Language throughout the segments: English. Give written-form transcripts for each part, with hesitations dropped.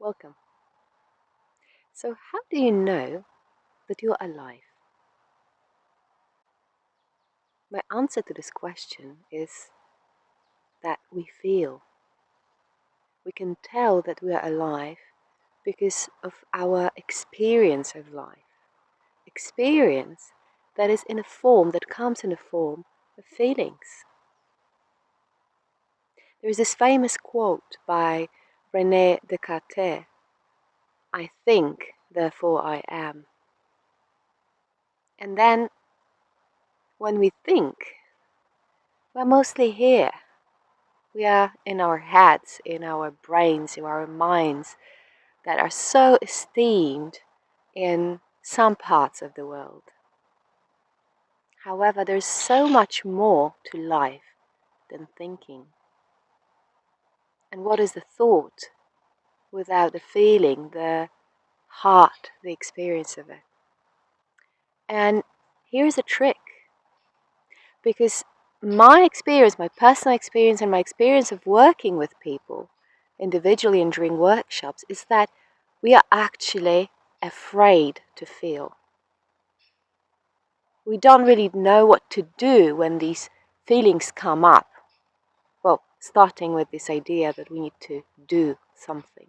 Welcome. So, how do you know that you're alive? My answer to this question is that we feel. We can tell that we are alive because of our experience of life. Experience that is in a form, that comes in a form of feelings. There is this famous quote by René Descartes: I think, therefore I am. And then, when we think, we're mostly here. We are in our heads, in our brains, in our minds that are so esteemed in some parts of the world. However, there's so much more to life than thinking. And what is the thought without the feeling, the heart, the experience of it? And here's a trick, because my experience, my personal experience, and my experience of working with people individually and during workshops is that we are actually afraid to feel. We don't really know what to do when these feelings come up. Well, starting with this idea that we need to do something.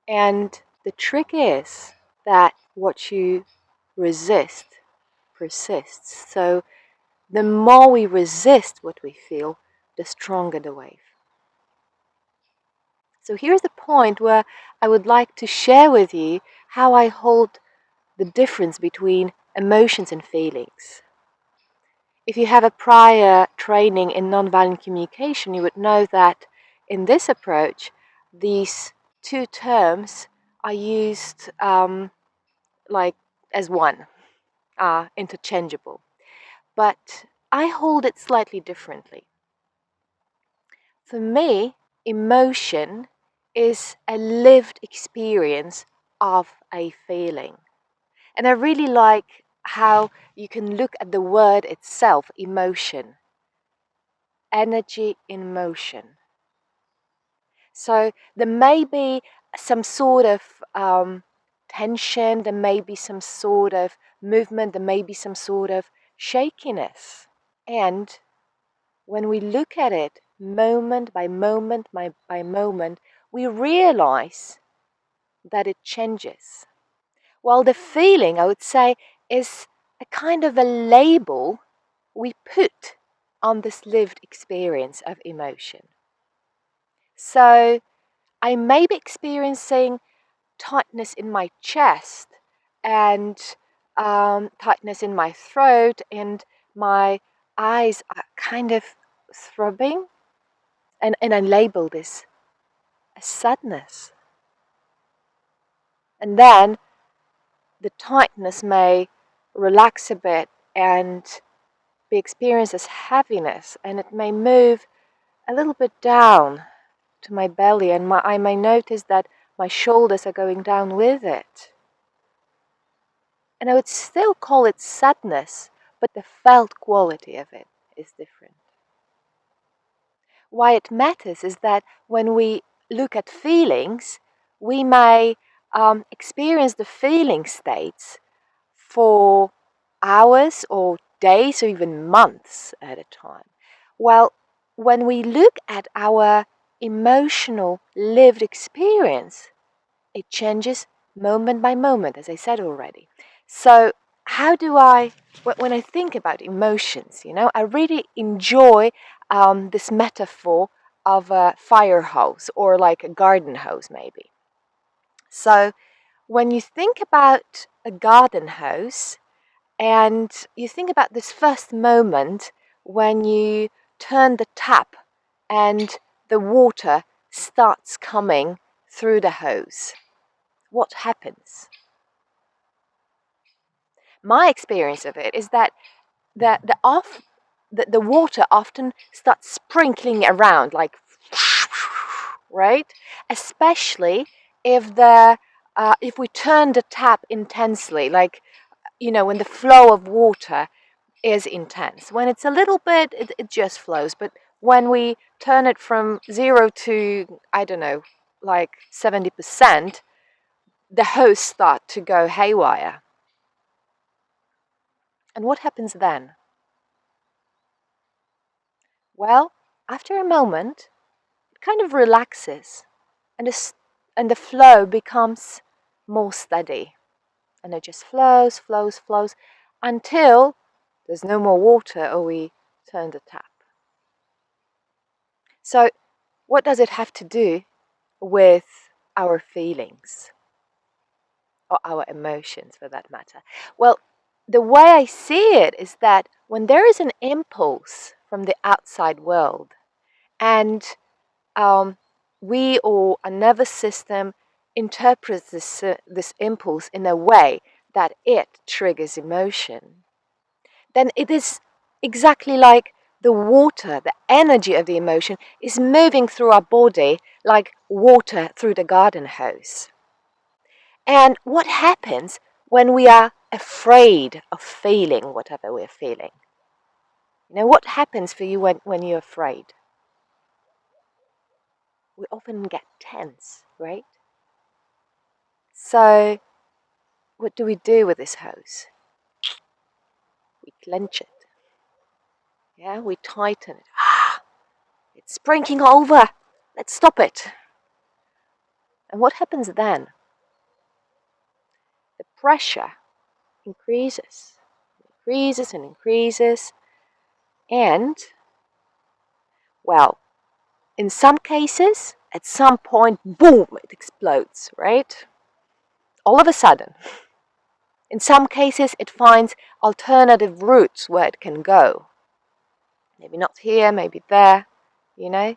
And the trick is that what you resist persists. So the more we resist what we feel, the stronger the wave. So here's the point where I would like to share with you how I hold the difference between emotions and feelings. If you have a prior training in nonviolent communication, you would know that in this approach, these two terms are used like as one, interchangeable. But I hold it slightly differently. For me, emotion is a lived experience of a feeling. And I really like how you can look at the word itself, emotion. Energy in motion. So there may be some sort of tension, there may be some sort of movement, there may be some sort of shakiness. And when we look at it moment by moment by moment, we realize that it changes. While the feeling, I would say, is a kind of a label we put on this lived experience of emotion. So I may be experiencing tightness in my chest and tightness in my throat, and my eyes are kind of throbbing, and I label this as sadness. And then the tightness may relax a bit and be experienced as heaviness, and it may move a little bit down to my belly, and I may notice that my shoulders are going down with it. And I would still call it sadness, but the felt quality of it is different. Why it matters is that when we look at feelings, we may experience the feeling states for hours or days or even months at a time. Well, when we look at our emotional lived experience, it changes moment by moment, as I said already. So how do when I think about emotions, I really enjoy this metaphor of a fire hose, or like a garden hose maybe. So when you think about a garden hose, and you think about this first moment when you turn the tap and the water starts coming through the hose, what happens? My experience of it is that the water often starts sprinkling around, like, right? Especially if we turn the tap intensely, like, when the flow of water is intense. When it's a little bit, it just flows. But when we turn it from 0 to, I don't know, like 70%, the hosts start to go haywire. And what happens then? Well, after a moment, it kind of relaxes, and the flow becomes more steady. And it just flows, flows, flows, until there's no more water or we turn the tap. So what does it have to do with our feelings? Or our emotions, for that matter? Well, the way I see it is that when there is an impulse from the outside world, and we or a nervous system interprets this impulse in a way that it triggers emotion, then it is exactly like the water, the energy of the emotion is moving through our body like water through the garden hose. And what happens when we are afraid of feeling whatever we're feeling? You know, what happens for you when you're afraid? We often get tense, right? So what do we do with this hose? We clench it. Yeah, we tighten it. It's breaking over. Let's stop it. And what happens then? The pressure increases, increases and increases. And, well, in some cases, at some point, boom, it explodes, right? All of a sudden. In some cases, it finds alternative routes where it can go. Maybe not here, maybe there, you know?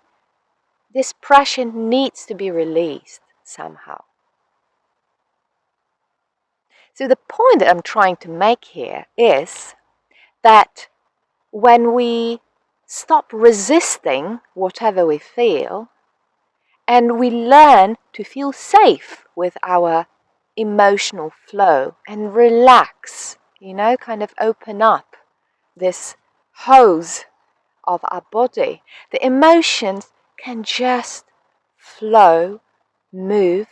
This pressure needs to be released somehow. So the point that I'm trying to make here is that when we stop resisting whatever we feel, and we learn to feel safe with our emotional flow and relax, you know, kind of open up this hose of our body, the emotions can just flow, move,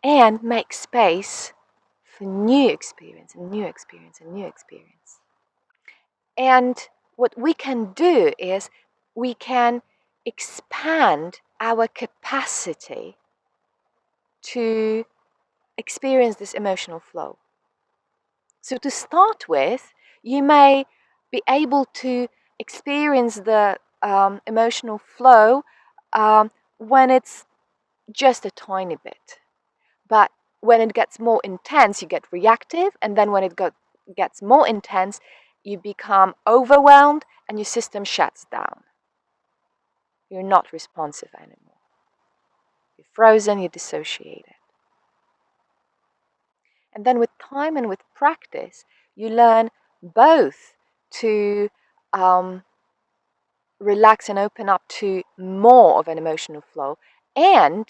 and make space for new experience and new experience and new experience. And what we can do is we can expand our capacity to experience this emotional flow. So to start with, you may be able to experience the emotional flow when it's just a tiny bit. But when it gets more intense, you get reactive, and then when it gets more intense, you become overwhelmed and your system shuts down. You're not responsive anymore. You're frozen, you're dissociated. And then with time and with practice, you learn both to relax and open up to more of an emotional flow, and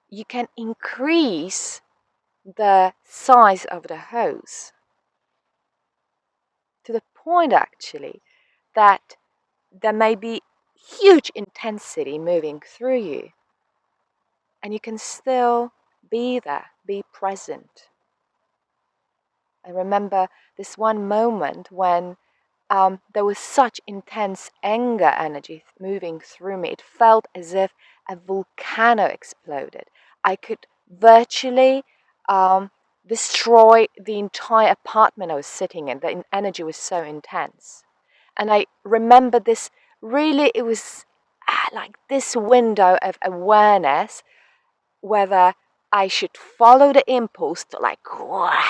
you can increase the size of the hose to the point actually that there may be huge intensity moving through you, and you can still be there, be present. I remember this one moment when there was such intense anger energy moving through me. It felt as if a volcano exploded. I could virtually destroy the entire apartment I was sitting in. The energy was so intense. And I remember this really, it was like this window of awareness, whether I should follow the impulse to like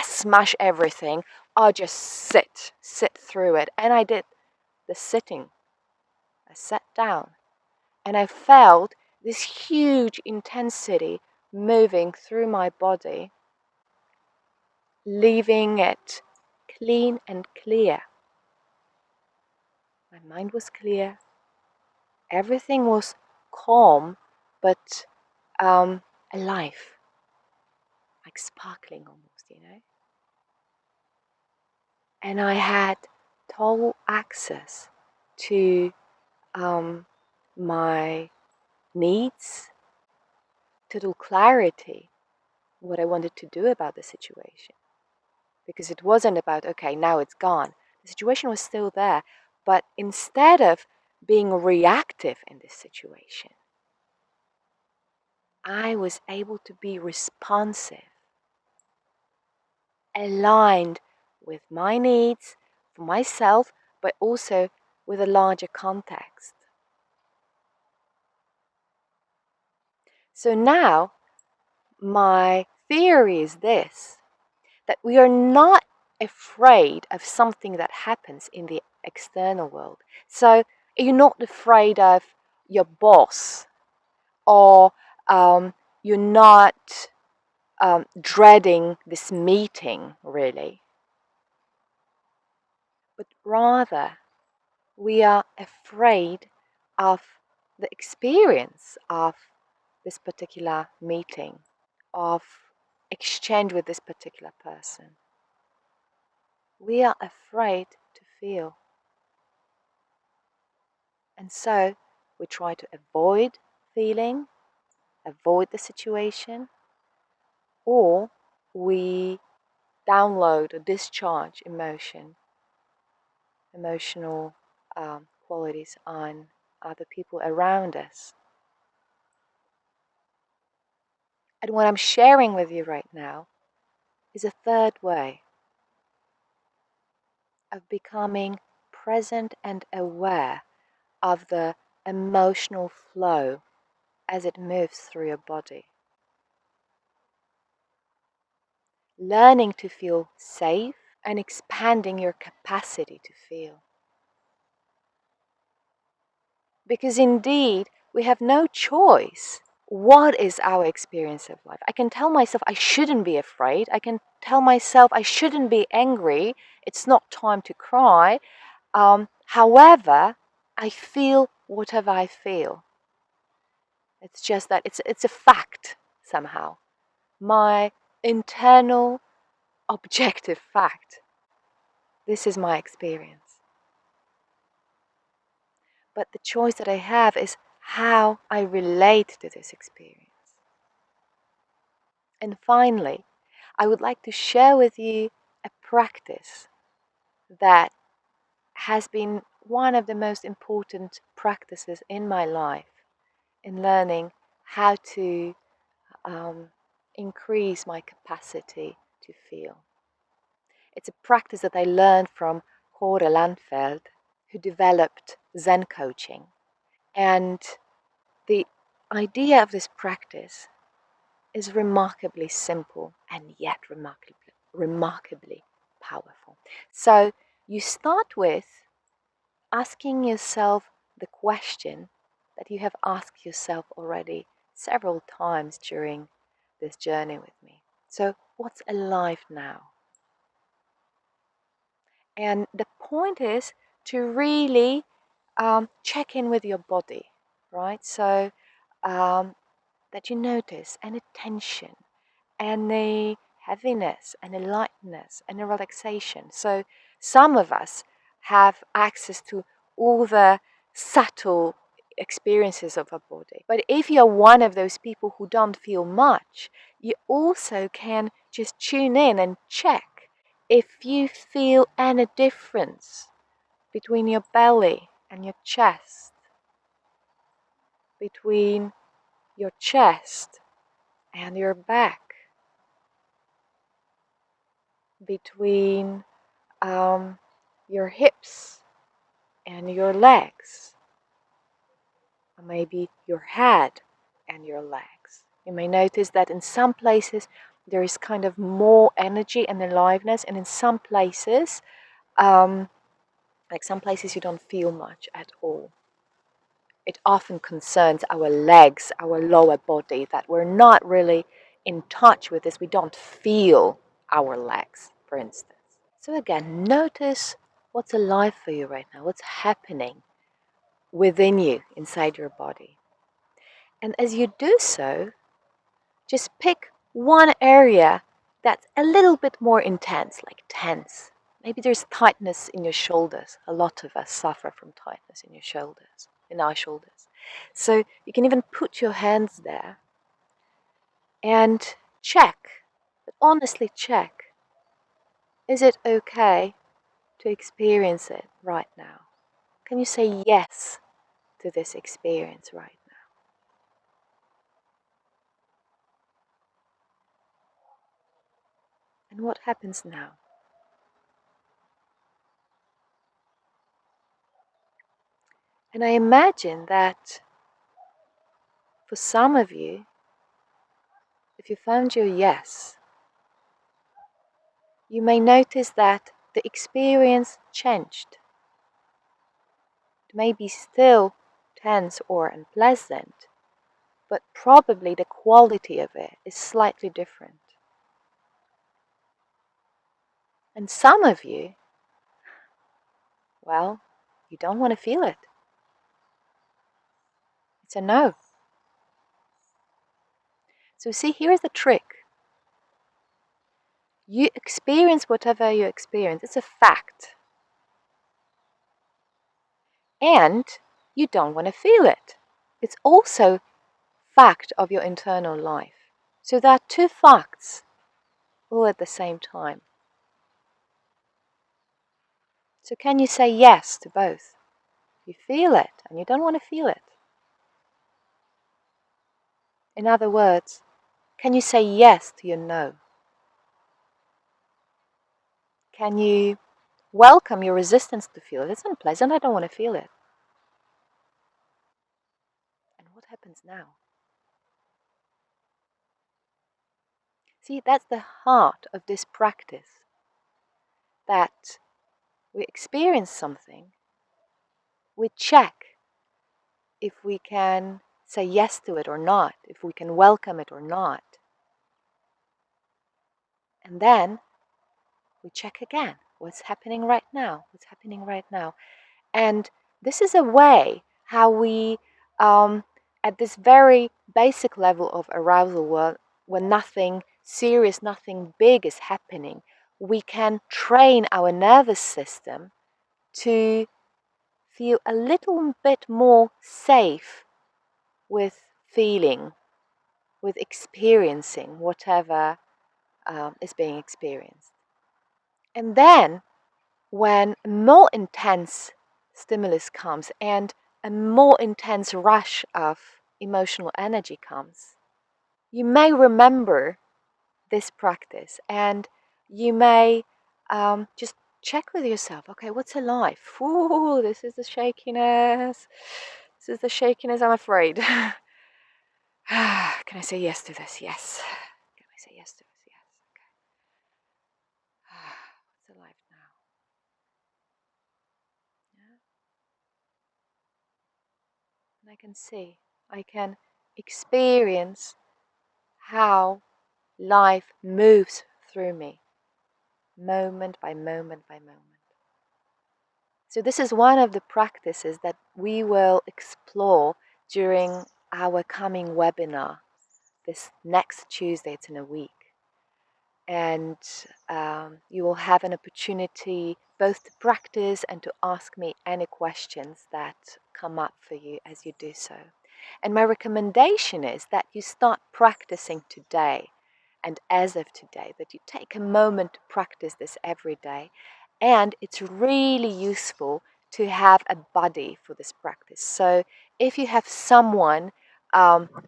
smash everything or just sit through it. And I did the sitting. I sat down and I felt this huge intensity moving through my body, leaving it clean and clear. My mind was clear. Everything was calm, but alive, like sparkling almost, you know. And I had total access to my needs, total clarity what I wanted to do about the situation. Because it wasn't about, okay, now it's gone. The situation was still there. But instead of being reactive in this situation, I was able to be responsive, aligned with my needs for myself, but also with a larger context. So now, my theory is this, that we are not afraid of something that happens in the external world. So you're not afraid of your boss, or you're not dreading this meeting, really. But rather, we are afraid of the experience of this particular meeting, of exchange with this particular person. We are afraid to feel. And so we try to avoid feeling, avoid the situation, or we download or discharge emotional qualities on other people around us. And what I'm sharing with you right now is a third way of becoming present and aware of the emotional flow as it moves through your body. Learning to feel safe and expanding your capacity to feel. Because indeed, we have no choice. What is our experience of life? I can tell myself I shouldn't be afraid. I can tell myself I shouldn't be angry. It's not time to cry. However, I feel whatever I feel. It's just that it's a fact somehow. My internal objective fact. This is my experience. But the choice that I have is how I relate to this experience. And finally, I would like to share with you a practice that has been one of the most important practices in my life in learning how to increase my capacity to feel. It's a practice that I learned from Kåre Landfeld, who developed Zen coaching. And the idea of this practice is remarkably simple and yet remarkably powerful. So you start with asking yourself the question that you have asked yourself already several times during this journey with me. So, what's alive now? And the point is to really check in with your body, right? So that you notice any tension, any heaviness, any lightness, any relaxation. So some of us have access to all the subtle experiences of our body. But if you're one of those people who don't feel much, you also can just tune in and check if you feel any difference between your belly and your chest, between your chest and your back, between your hips and your legs, or maybe your head and your legs. You may notice that in some places there is kind of more energy and aliveness, and in some places, like some places you don't feel much at all. It often concerns our legs, our lower body, that we're not really in touch with this. We don't feel our legs, for instance. So again, notice what's alive for you right now, what's happening within you, inside your body. And as you do so, just pick one area that's a little bit more intense, like tense. Maybe there's tightness in your shoulders. A lot of us suffer from tightness in your shoulders, in our shoulders. So you can even put your hands there and check, but honestly check, is it okay to experience it right now? Can you say yes to this experience right now? And what happens now? And I imagine that for some of you, if you found your yes, you may notice that the experience changed. It may be still tense or unpleasant, but probably the quality of it is slightly different. And some of you, well, you don't want to feel it. It's a no. So see, here's the trick. You experience whatever you experience. It's a fact. And you don't want to feel it. It's also fact of your internal life. So there are two facts all at the same time. So can you say yes to both? You feel it and you don't want to feel it. In other words, can you say yes to your no? Can you welcome your resistance to feel it? It's unpleasant, I don't want to feel it. And what happens now? See, that's the heart of this practice. That we experience something, we check if we can say yes to it or not, if we can welcome it or not. And then we check again. What's happening right now? What's happening right now? And this is a way how we, at this very basic level of arousal, when nothing serious, nothing big is happening, we can train our nervous system to feel a little bit more safe with feeling, with experiencing whatever is being experienced. And then when a more intense stimulus comes and a more intense rush of emotional energy comes, you may remember this practice and you may just check with yourself, okay, what's alive? Ooh, this is the shakiness. This is the shakiness, I'm afraid. Can I say yes to this? Yes. Can I say yes to this? Yes. Okay. What's alive now? Yeah. And I can see, I can experience how life moves through me, moment by moment by moment. So this is one of the practices that we will explore during our coming webinar this next Tuesday. It's in a week. And you will have an opportunity both to practice and to ask me any questions that come up for you as you do so. And my recommendation is that you start practicing today, and as of today, that you take a moment to practice this every day. And it's really useful to have a buddy for this practice. So if you have someone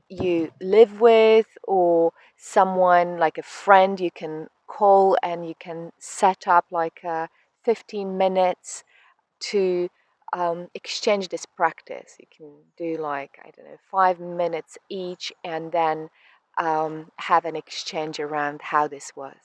you live with, or someone like a friend you can call, and you can set up like 15 minutes to exchange this practice. You can do like, I don't know, 5 minutes each, and then have an exchange around how this was.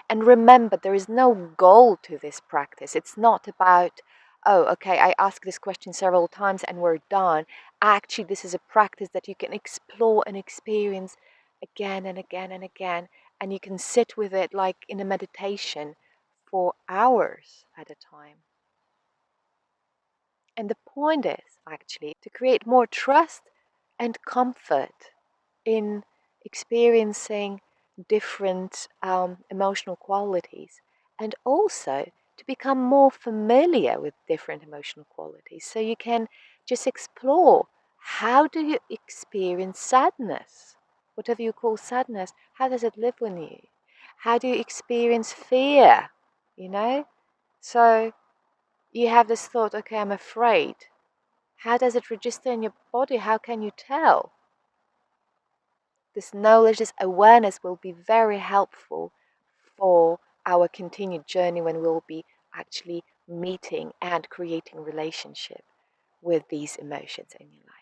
And remember, there is no goal to this practice. It's not about, oh, okay, I asked this question several times and we're done. Actually, this is a practice that you can explore and experience again and again and again. And you can sit with it like in a meditation for hours at a time. And the point is actually to create more trust and comfort in experiencing different emotional qualities, and also to become more familiar with different emotional qualities. So you can just explore, how do you experience sadness? whatever you call sadness, how does it live with you? How do you experience fear? You know? So you have this thought, okay, I'm afraid. How does it register in your body? How can you tell? This knowledge, this awareness will be very helpful for our continued journey when we'll be actually meeting and creating relationship with these emotions in your life.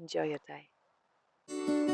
Enjoy your day.